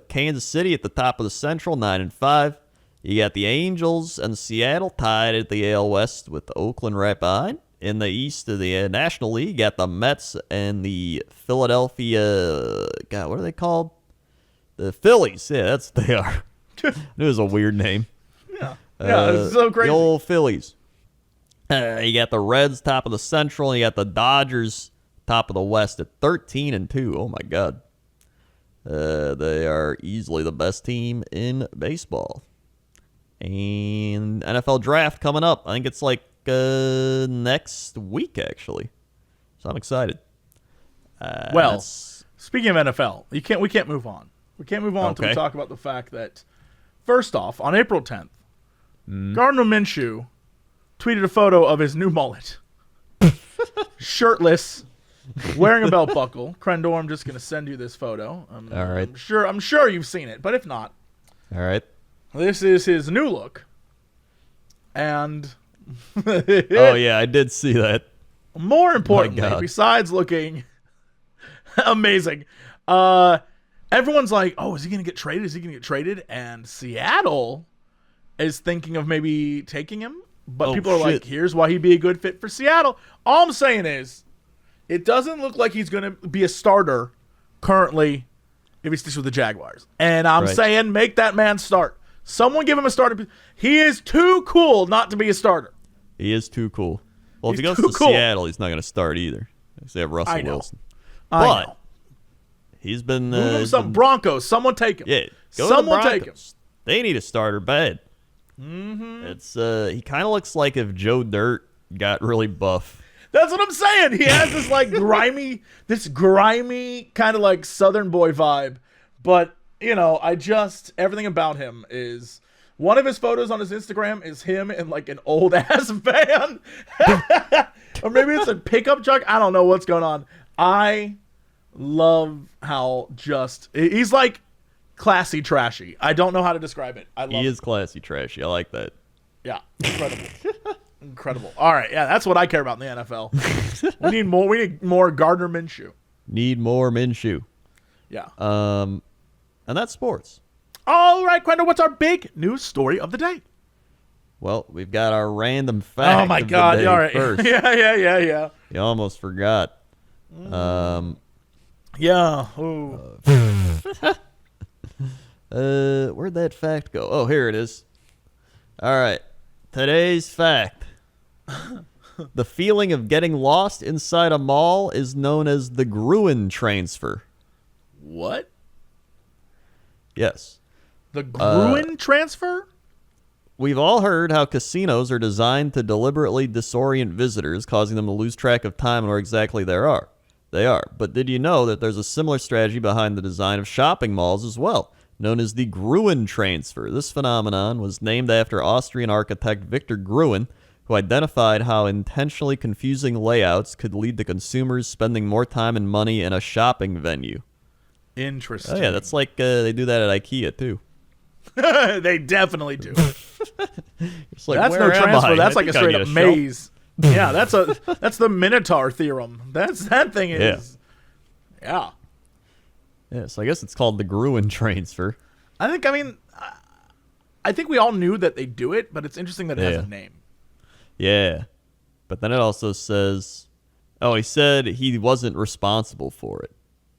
Kansas City at the top of the Central, 9-5. You got the Angels and Seattle tied at the AL West with Oakland right behind. In the East of the National League, you got the Mets and the Philadelphia. God, what are they called? The Phillies. Yeah, that's what they are. It was a weird name. Yeah, it's so crazy. The old Phillies. You got the Reds top of the Central, and you got the Dodgers top of the West at 13-2. Oh my God, they are easily the best team in baseball. And NFL draft coming up. I think it's like next week actually. So I'm excited. Well, speaking of NFL, we can't move on. We can't move on until we talk about the fact that, first off, on April 10th, Gardner Minshew tweeted a photo of his new mullet. Shirtless, wearing a belt buckle. Crendor, I'm just going to send you this photo. All right. I'm sure you've seen it, but if not. All right. This is his new look. And oh, yeah, I did see that. More importantly, besides looking amazing, everyone's like, oh, is he going to get traded? Is he going to get traded? And Seattle is thinking of maybe taking him. But people are like, here's why he'd be a good fit for Seattle. All I'm saying is, it doesn't look like he's going to be a starter currently if he sticks with the Jaguars. And I'm saying, make that man start. Someone give him a starter. He is too cool not to be a starter. He is too cool. Well, if he goes to Seattle, he's not going to start either. They have Russell Wilson. I know. He's been Broncos. Someone take him. Yeah, someone take him. They need a starter bad. Mm-hmm. It's he kind of looks like if Joe Dirt got really buff. That's what I'm saying. He has this like grimy kind of like Southern boy vibe. But everything about him is. One of his photos on his Instagram is him in like an old ass van. Or maybe it's a pickup truck. I don't know what's going on. I love how he's like classy trashy. I don't know how to describe it. He is classy trashy. I like that. Yeah, incredible. Incredible. All right, yeah, that's what I care about in the NFL. We need more Gardner Minshew. Need more Minshew. Yeah. And that's sports. All right, Crendor, what's our big news story of the day? Well, we've got our random fact. Oh my of the God! day All right. First. Yeah. You almost forgot. Yeah. Ooh. Where'd that fact go? Oh, here it is. All right. Today's fact. The feeling of getting lost inside a mall is known as the Gruen transfer. What? Yes. The Gruen transfer? We've all heard how casinos are designed to deliberately disorient visitors, causing them to lose track of time and where exactly they are. But did you know that there's a similar strategy behind the design of shopping malls as well, known as the Gruen transfer? This phenomenon was named after Austrian architect Victor Gruen, who identified how intentionally confusing layouts could lead to consumers spending more time and money in a shopping venue. Interesting. Oh, yeah, that's like they do that at IKEA, too. They definitely do. It's like, That's where no am transfer. I? That's I like a think I straight need up shelf. maze. Yeah, that's the Minotaur theorem. That thing is. Yeah. Yeah, so I guess it's called the Gruen transfer. I think we all knew that they do it, but it's interesting that it has a name. Yeah. But then it also says, he said he wasn't responsible for it.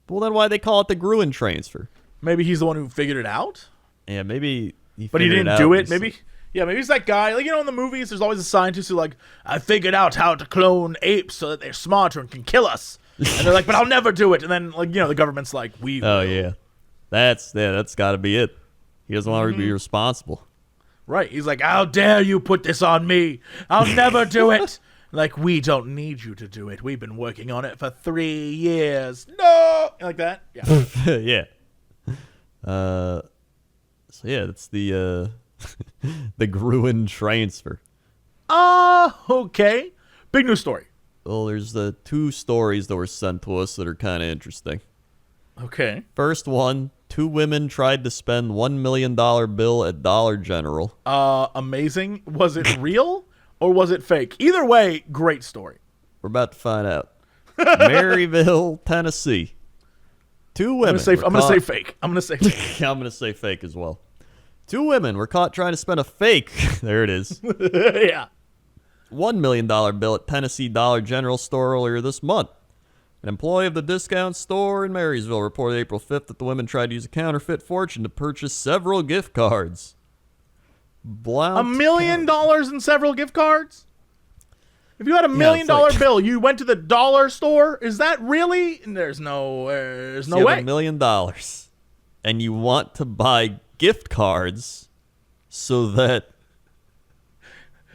Well, then why'd they call it the Gruen transfer? Maybe he's the one who figured it out. Yeah, maybe But he didn't do it. Maybe he's that guy. Like, in the movies, there's always a scientist who I figured out how to clone apes so that they're smarter and can kill us. And they're like, but I'll never do it. And then, the government's like, we will. Oh, yeah. That's got to be it. He doesn't want to be responsible. Right. He's like, how dare you put this on me? I'll never do it. Like, we don't need you to do it. We've been working on it for 3 years. No! Like that? Yeah. Yeah. So, yeah, it's the the Gruen transfer. Okay. Big news story. Well, there's the 2 stories that were sent to us that are kind of interesting. Okay. First one, 2 women tried to spend $1 million bill at Dollar General. Amazing. Was it real or was it fake? Either way, great story. We're about to find out. Maryville, Tennessee. 2 women. I'm gonna say fake. I'm gonna say fake. I'm going to say fake as well. 2 women were caught trying to spend a fake. There it is. Yeah. $1 million bill at Tennessee Dollar General store earlier this month. An employee of the discount store in Marysville reported April 5th that the women tried to use a counterfeit fortune to purchase several gift cards. $1 million in several gift cards? If you had $1 million bill, you went to the dollar store? Is that really? There's no way. $1 million and you want to buy gift cards so that...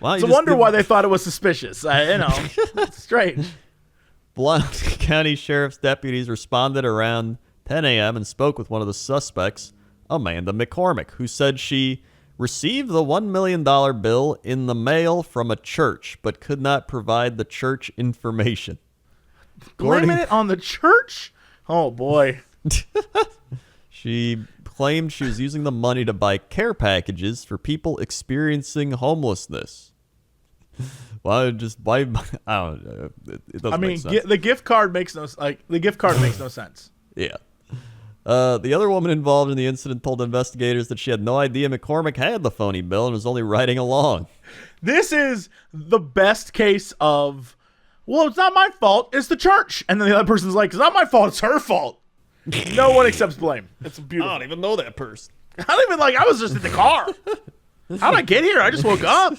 It's a wonder why they thought it was suspicious. It's strange. Blount County Sheriff's deputies responded around 10 a.m. and spoke with one of the suspects, Amanda McCormick, who said she received the $1 million bill in the mail from a church, but could not provide the church information. Blaming it on the church? Oh, boy. She claimed she was using the money to buy care packages for people experiencing homelessness. Why just buy? I don't know. It doesn't make sense. The gift card makes no sense. Yeah. The other woman involved in the incident told investigators that she had no idea McCormick had the phony bill and was only riding along. This is the best case of, well, it's not my fault, it's the church. And then the other person's like, it's not my fault, it's her fault. No one accepts blame. It's beautiful. I don't even know that person. I was just in the car. How'd I get here? I just woke up.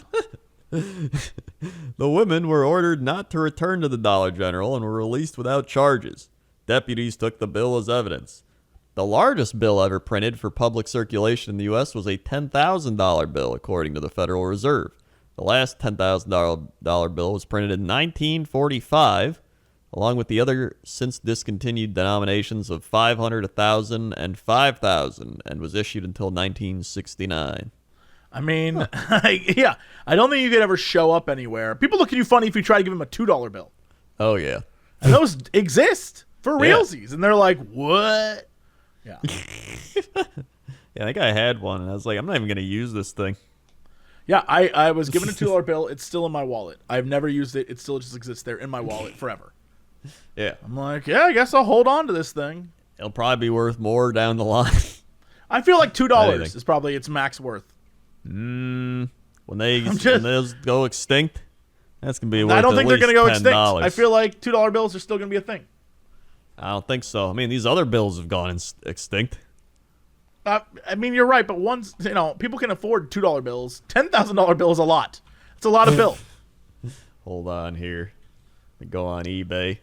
The women were ordered not to return to the Dollar General and were released without charges. Deputies took the bill as evidence. The largest bill ever printed for public circulation in the U.S. was a $10,000 bill, according to the Federal Reserve. The last $10,000 bill was printed in 1945, along with the other since discontinued denominations of 500, 1,000, and 5,000, and was issued until 1969. Yeah, I don't think you could ever show up anywhere. People look at you funny if you try to give them a $2 bill. Oh, yeah. And those exist for realsies. And they're like, what? Yeah. Yeah, I think I had one, and I was like, I'm not even going to use this thing. Yeah, I was given a $2 bill. It's still in my wallet. I've never used it. It still just exists there in my wallet forever. Yeah. I'm like, yeah, I guess I'll hold on to this thing. It'll probably be worth more down the line. I feel like $2 is probably its max worth. When those go extinct, that's gonna be worth I don't think they're going to go extinct. I feel like $2 bills are still going to be a thing. I don't think so. I mean, these other bills have gone extinct. I mean, you're right, but one's, people can afford $2 bills. $10,000 bill is a lot. It's a lot of bill. Hold on here. We go on eBay.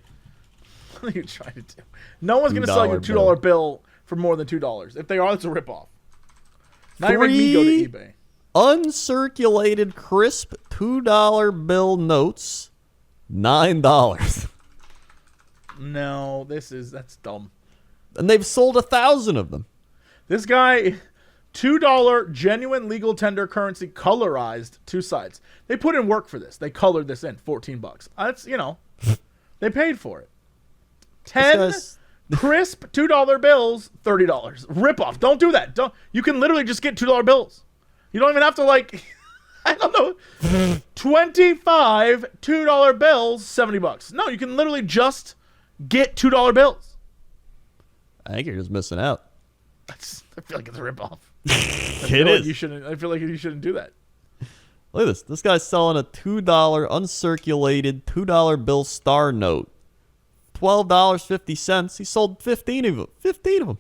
What are you trying to do? No one's going to sell you a $2 bill for more than $2. If they are, it's a ripoff. Now you're making me go to eBay. Uncirculated crisp $2 bill notes, $9. No, that's dumb. And they've sold 1,000 of them. This guy, $2 genuine legal tender currency colorized 2 sides. They put in work for this. They colored this in, $14. That's, they paid for it. 10 crisp $2 bills, $30. Ripoff. Don't do that. You can literally just get $2 bills. You don't even have to I don't know, 25 $2 bills, $70. No, you can literally just get $2 bills. I think you're just missing out. I feel like it's a ripoff. It is. I feel like you shouldn't do that. Look at this. This guy's selling a $2 uncirculated $2 bill star note. $12.50. He sold 15 of them. 15 of them.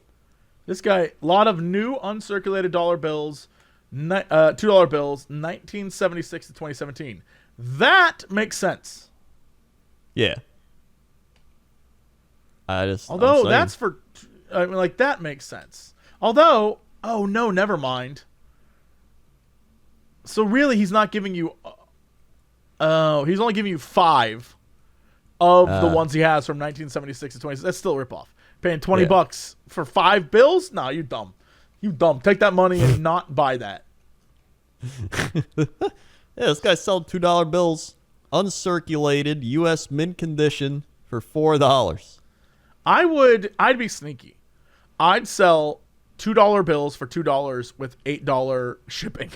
This guy, a lot of new uncirculated dollar bills, $2 bills, 1976 to 2017. That makes sense. Yeah. Although that's that makes sense. Although, oh no, never mind. So really, he's not giving you. He's only giving you 5 of the ones he has from 1976 to 20. That's still a ripoff. Paying $20 for 5 bills? Nah, you dumb. You dumb. Take that money and not buy that. Yeah, this guy sold $2 bills, uncirculated, U.S. mint condition for $4. I'd be sneaky. I'd sell $2 bills for $2 with $8 shipping.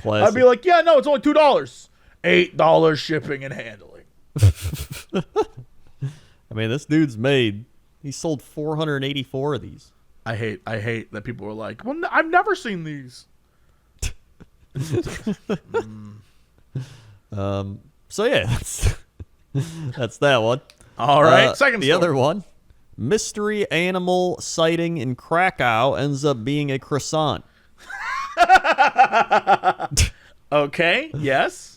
I'd be like, yeah, no, it's only $2. $8 shipping and handling. I mean, this dude's he sold 484 of these. I hate that people were like, well, I've never seen these. So yeah, that's that one. All right, second the story. other one. Mystery animal sighting in Krakow ends up being a croissant. Okay, yes.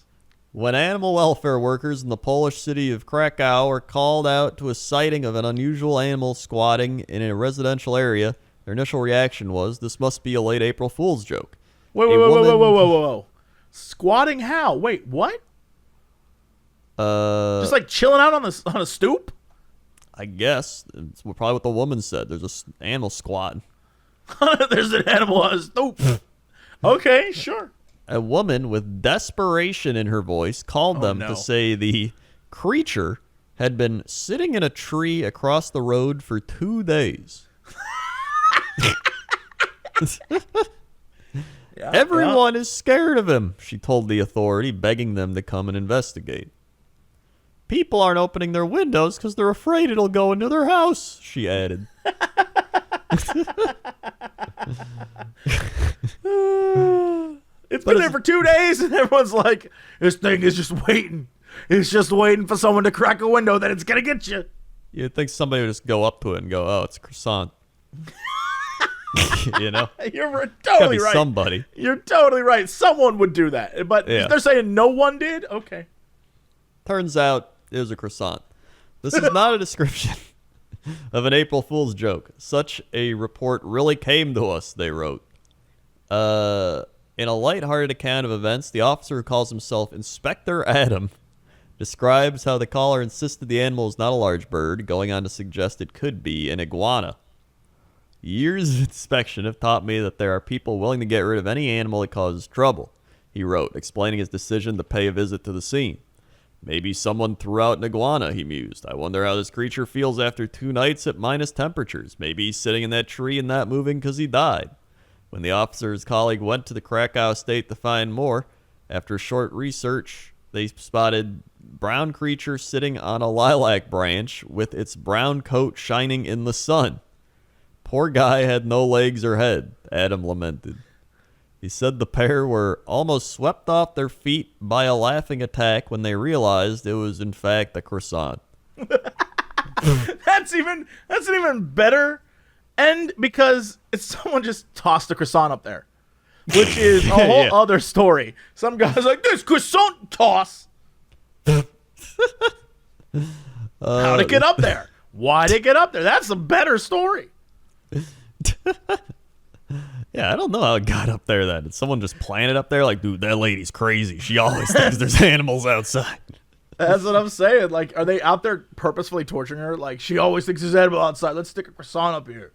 When animal welfare workers in the Polish city of Krakow were called out to a sighting of an unusual animal squatting in a residential area, their initial reaction was, this must be a late April Fool's joke. Whoa. Squatting how? Wait, what? Just like chilling out on a stoop? I guess. It's probably what the woman said. There's an animal squatting. There's an animal on a stoop. Okay, sure. A woman with desperation in her voice called them to say the creature had been sitting in a tree across the road for 2 days. Everyone is scared of him, she told the authority, begging them to come and investigate. People aren't opening their windows because they're afraid it'll go into their house, she added. It's been there for 2 days, and everyone's like, this thing is just waiting. It's just waiting for someone to crack a window, then it's going to get you. You'd think somebody would just go up to it and go, oh, it's a croissant. You know? You're totally right. Somebody. You're totally right. Someone would do that. But if they're saying no one did, okay. Turns out it was a croissant. This is not a description of an April Fool's joke. Such a report really came to us, they wrote. In a lighthearted account of events, the officer who calls himself Inspector Adam describes how the caller insisted the animal is not a large bird, going on to suggest it could be an iguana. Years of inspection have taught me that there are people willing to get rid of any animal that causes trouble, he wrote, explaining his decision to pay a visit to the scene. Maybe someone threw out an iguana, he mused. I wonder how this creature feels after 2 nights at minus temperatures. Maybe he's sitting in that tree and not moving because he died. When the officer's colleague went to the Krakow estate to find more, after a short research, they spotted brown creature sitting on a lilac branch with its brown coat shining in the sun. Poor guy had no legs or head, Adam lamented. He said the pair were almost swept off their feet by a laughing attack when they realized it was in fact a croissant. That's an even better end because it's someone just tossed a croissant up there, which is a whole other story. Some guy's like, this croissant toss. How'd it get up there? Why'd it get up there? That's a better story. Yeah, I don't know how it got up there then. Did someone just plant it up there? Like, dude, that lady's crazy. She always thinks there's animals outside. That's what I'm saying. Like, are they out there purposefully torturing her? Like, she always thinks there's animal outside. Let's stick a croissant up here.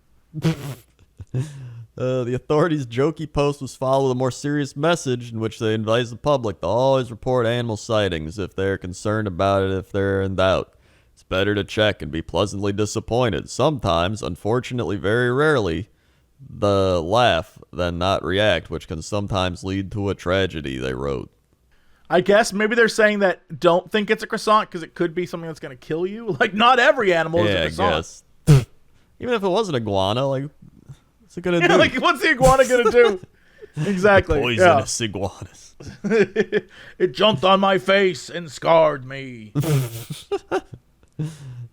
The authorities' jokey post was followed with a more serious message in which they advise the public to always report animal sightings if they're concerned about it, if they're in doubt. It's better to check and be pleasantly disappointed. Sometimes, unfortunately, very rarely, the laugh than not react, which can sometimes lead to a tragedy, they wrote. I guess maybe they're saying that don't think it's a croissant because it could be something that's going to kill you. Like, not every animal is a croissant. I guess. Even if it was an iguana, like, what's it going to do? Like, what's the iguana going to do? Exactly. Poisonous iguanas. It jumped on my face and scarred me.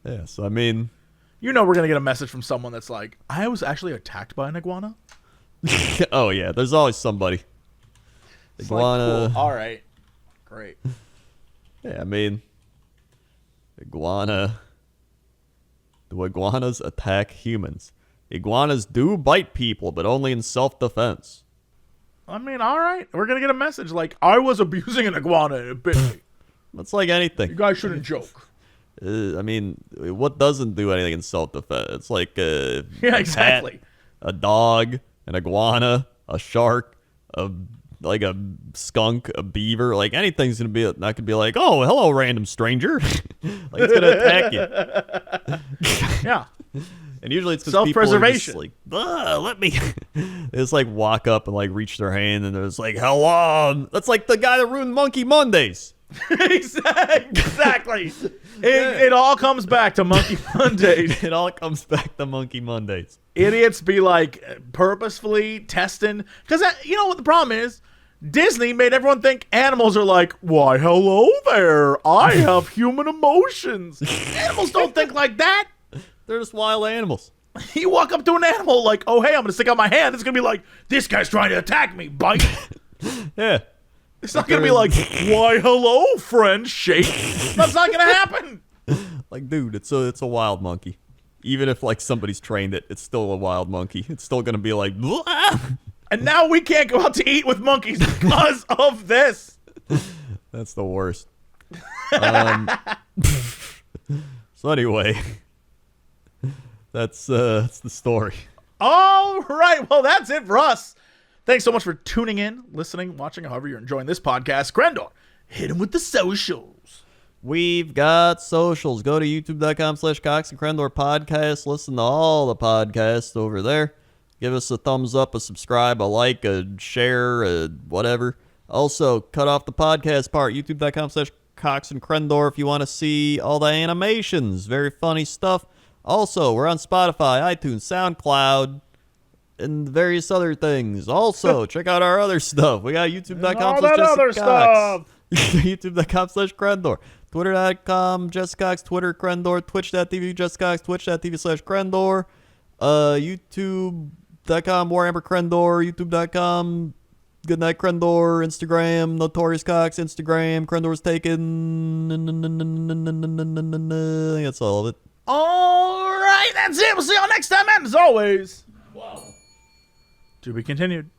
Yeah, so I mean... You know we're going to get a message from someone that's like, I was actually attacked by an iguana? Oh, yeah, there's always somebody. It's Iguana... like, cool. All right. Great. Yeah, I mean... Iguana... Do iguanas attack humans? Iguanas do bite people, but only in self-defense. I mean, all right. We're going to get a message like, I was abusing an iguana and it bit me. That's like anything. You guys shouldn't joke. I mean, what doesn't do anything in self-defense? It's like a exactly. cat, a dog, an iguana, a shark, a skunk, a beaver. Like anything's gonna be not gonna be like, oh, hello, random stranger. Like it's gonna attack you. Yeah. And usually it's because people are self-preservation. just like, let me. They just like walk up and like reach their hand and there's like, hello. That's like the guy that ruined Monkey Mondays. Exactly. It all comes back to Monkey Mondays. It all comes back to Monkey Mondays. Idiots be like purposefully testing. Because you know what the problem is? Disney made everyone think animals are like, why, hello there. I have human emotions. Animals don't think like that. They're just wild animals. You walk up to an animal like, oh, hey, I'm going to stick out my hand. It's going to be like, this guy's trying to attack me. Bite. Yeah. It's not going to be like, why, hello, friend, shake. That's not going to happen. Like, dude, it's a wild monkey. Even if, like, somebody's trained it, it's still a wild monkey. It's still going to be like, blah! And now we can't go out to eat with monkeys because of this. That's the worst. So anyway, that's the story. All right. Well, that's it for us. Thanks so much for tuning in, listening, watching, however you're enjoying this podcast. Crendor, hit him with the socials. We've got socials. Go to youtube.com/Cox and Crendor podcast. Listen to all the podcasts over there. Give us a thumbs up, a subscribe, a like, a share, a whatever. Also, cut off the podcast part. youtube.com/Cox and Crendor if you want to see all the animations. Very funny stuff. Also, we're on Spotify, iTunes, SoundCloud, and various other things. Also, check out our other stuff. We got youtube.com/JessicaCox. youtube.com/Crendor. Twitter.com, JessicaCox, Twitter, Crendor, twitch.tv, JessicaCox, twitch.tv/Crendor, youtube.com, Warhammer Crendor, youtube.com, Goodnight Crendor, Instagram, Notorious Cox, Instagram, Crendor's Taken. I think that's all of it. All right, that's it. We'll see y'all next time. And as always, to be continued.